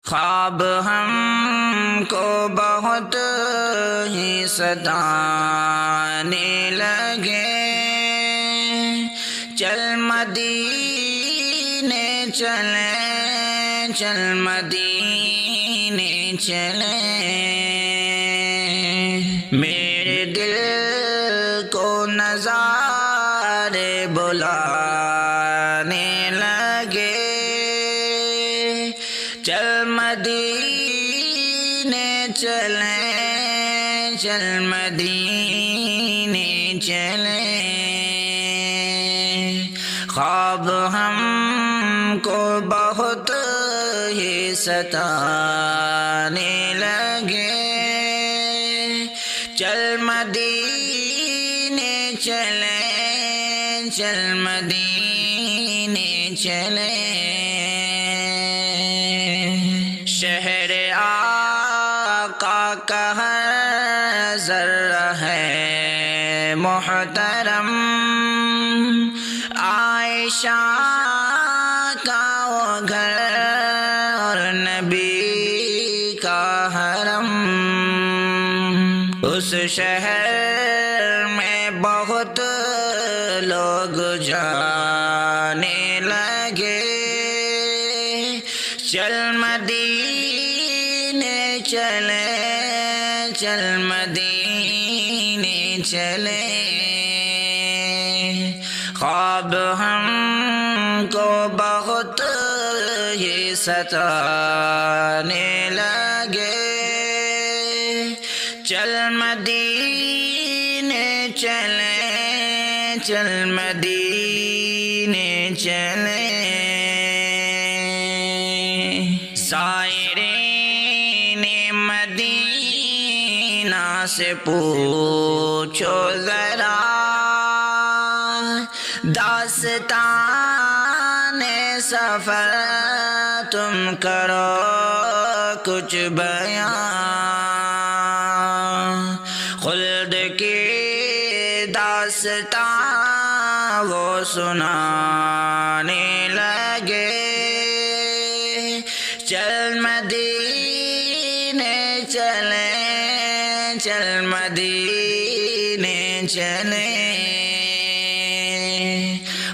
خواب ہم کو بہت ہی ستانے لگے، چل مدینے چلے، چل مدینے چلے، میرے دل کو نظارے بلانے لگے، چل مدینے چلے، چل مدینے چلے، خواب ہم کو بہت ہی ستانے لگے، چل مدینے چلے، چل مدینے چلے، شہر آقا کا ہر ذرہ ہے محترم، عائشہ کا وہ گھر اور نبی کا حرم، اس شہر میں بہت لوگ جانے لگے، چل مدینے چلے، چل مدینے چلے، خواب ہم کو بہت ہی ستانے لگے، چل مدینے چلے، چل مدینے چلے، زائرین مدینہ سے پوچھو ذرا، داستان سفر تم کرو کچھ بیان، خلد کی داستان وہ سنانے لگے، چل مدینے چلے، چل مدینے چلے،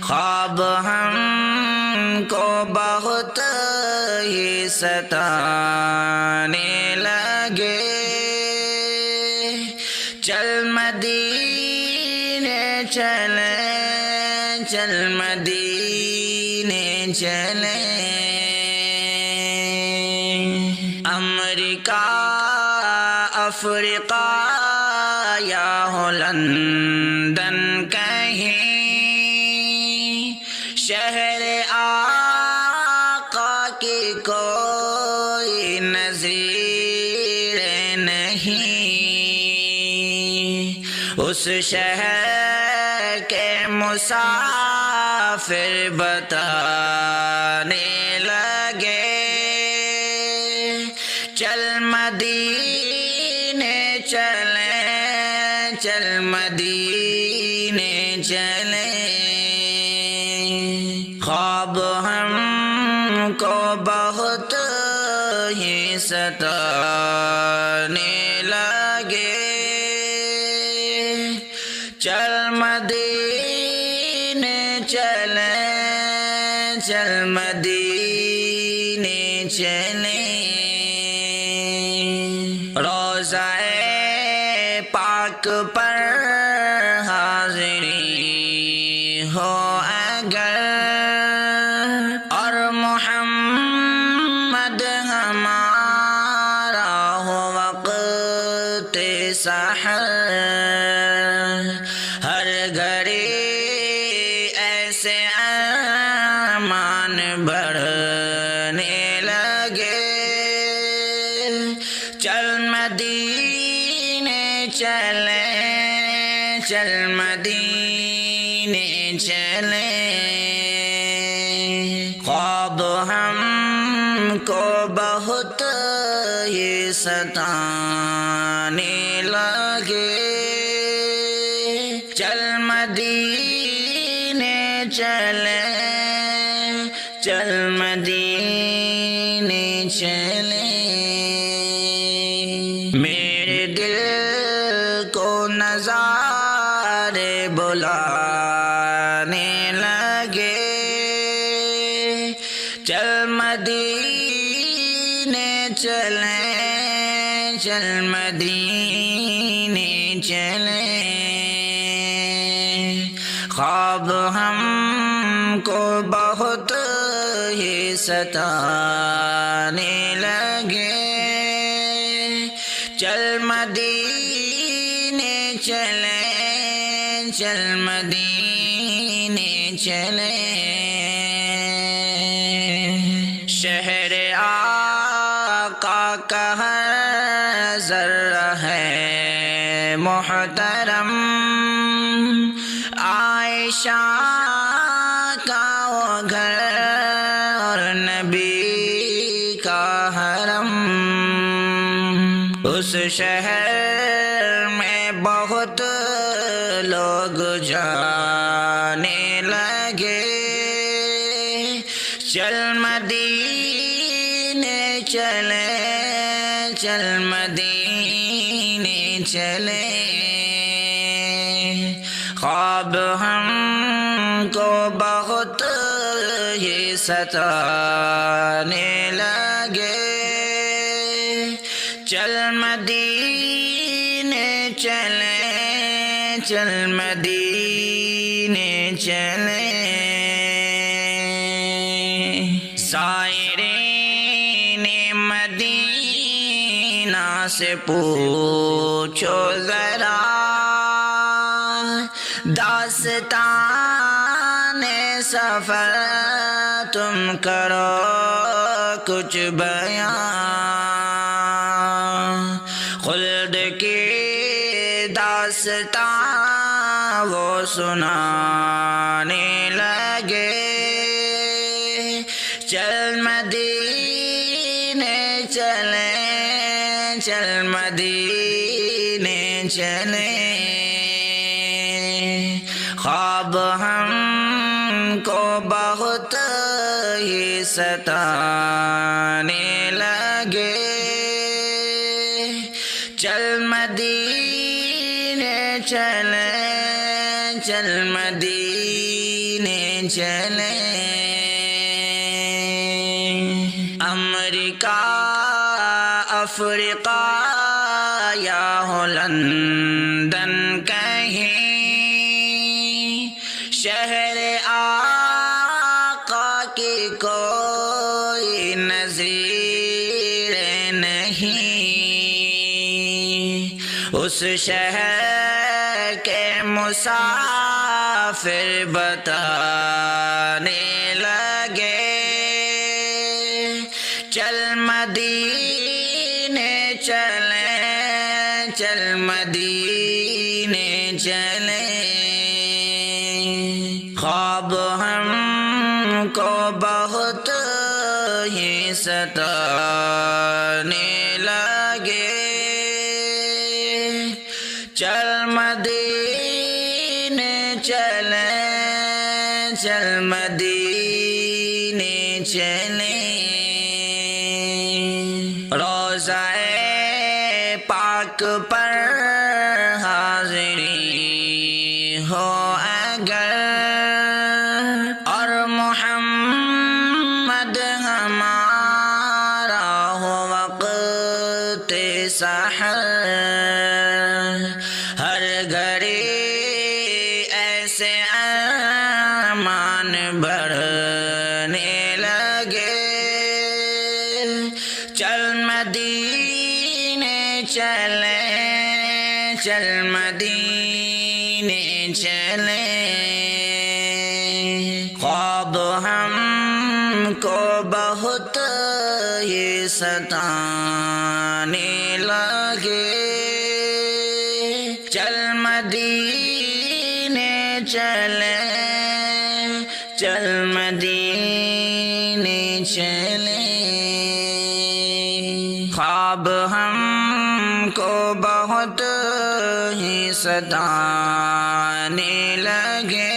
خواب ہم کو بہت ہی ستانے لگے، چل مدینے چلے، چل مدینے چلے، امریکہ افریقہ یا ہو لندن کہیں، شہر آقا کی کوئی نظیر نہیں، اس شہر کے مسافر بتانے لگے، چل مدینے چلے، چل مدینے چلے، خواب ہم کو بہت ہی ستانے لگے، چل مدینے چلے، چل مدینے چلے، روضہ پاک پر حاضری ہو اگر، اور محمد ہمارا ہو وقت سحر، ہر گھڑی ایسے ارمان بڑھنے لگے، چل مدینے چلے، چل مدینے چلے، خواب ہم کو بہت ہی ستانے لگے، چل مدینے چلے، چل مدینے چلے۔ چلے میرے دل کو نظارے بلانے لگے چل مدینے چلیں چل مدینے چلیں خواب ہم کو بہت ہی ستانے لگے چل مدینے چلیں چل مدینے چلیں شہر آقا کا ہر ذرہ ہے محترم عائشہ کا وہ گھر اور نبی کا حرم اس شہر میں بہت لوگ جانے لگے چل مدینے چلیں چل مدینے چلیں خواب ہم کو بہت ہی ستانے لگے چل مدینے چلیں چل مدینے چلیں زائرین مدینہ سے پوچھو ذرا داستان سفر تم کرو کچھ بیان خلد کی داستان وہ سنانے لگے چل مدینے چلیں چل مدینے چلیں خواب ہم کو بہت ہی ستانے لگے چل مدینے چلیں چل مدینے چلیں امریکہ افریقہ یا ہو لندن کہیں شہر آقا کی کوئی نظیر نہیں اس شہر کے مسافر بتانے لگے چل مدینے چلیں چل مدینے چلیں خواب ہم کو بہت ہی ستانے لگے چل مدینے چلیں چل مدینے چلیں روضہ پاک پر حاضری ہو اگر اور محمد ہمارا ہو وقت سحر ہر گھڑی ایسے ارمان بڑھنے لگے چل مدینے چلیں چل مدینے چلیں خواب ہم کو بہت ہی ستانے لگے چل مدینے چلیں چل مدینے چلیں خواب ہم کو بہت ہی ستانے لگے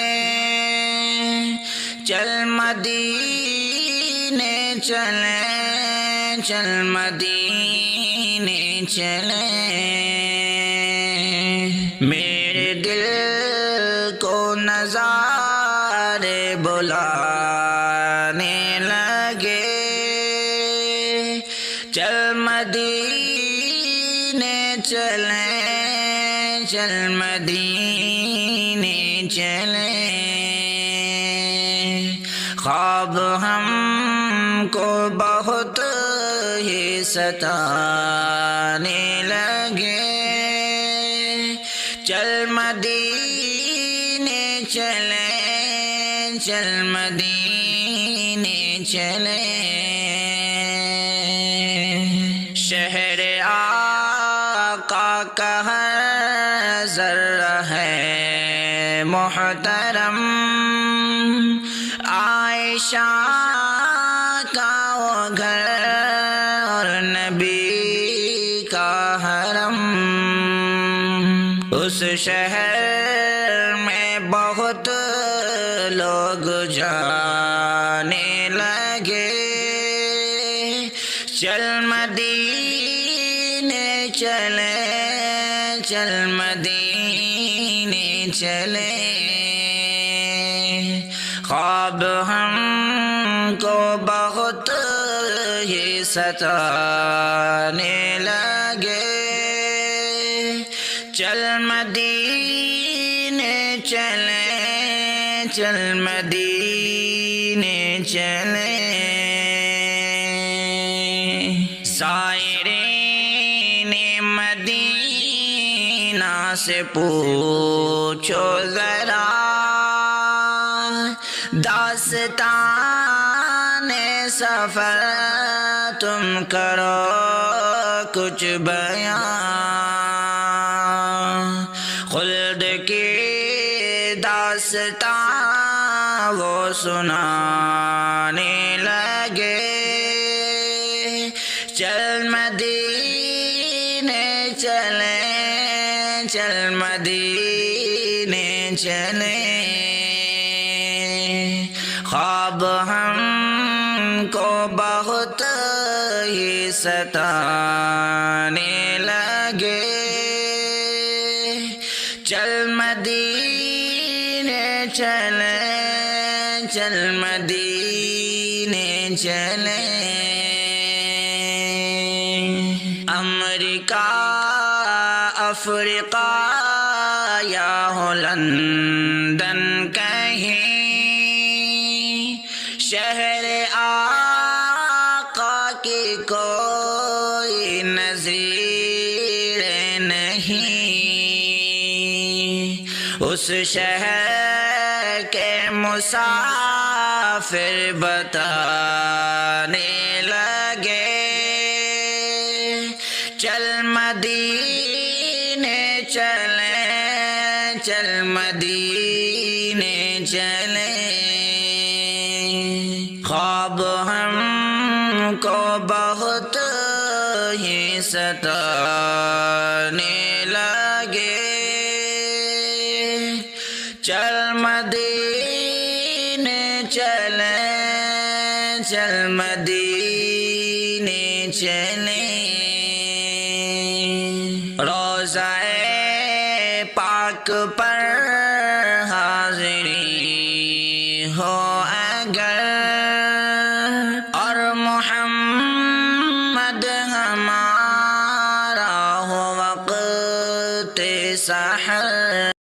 چل مدینے چلیں چل مدینے چلے میرے دل کو نظارے بلانے لگے چل مدینے چلے چل مدینے چلے خواب ہم کو بہت ہی ستانے لگے چل مدینے چلے چل مدینے چلے شہر آقا کا ہر ذرہ ہے محترم عائشہ کا وہ گھر اور نبی کا حرم اس شہر میں بہت لوگ جانے لگے چل مدینے چلے چل مدینے چلے خواب ہم کو بہت ہی ستانے لگے چل مدینے چلے چل مدینے چلے زائرین مدینہ سے پوچھو ذرا داستان سفر تم کرو کچھ بیان خلد کی داستان وہ سنانے لگے چل مدینے چلے چل مدینے چلے خواب ہم کو بہت ہی ستانے لگے چل مدینے چلے چل مدینے چلے امریکہ افریقہ یا ہو لندن کہیں شہر آقا کی کوئی نظیر نہیں اس شہر کے مسافر بتانے لگے چل مدینے چلے چل مدینے چلے خواب ہم کو بہت ہی ستانے لگے چل مدینے چلے چل مدینے چلے روضہ پاک پر حاضری ہو اگر اور محمد ہمارا ہو وقت سحر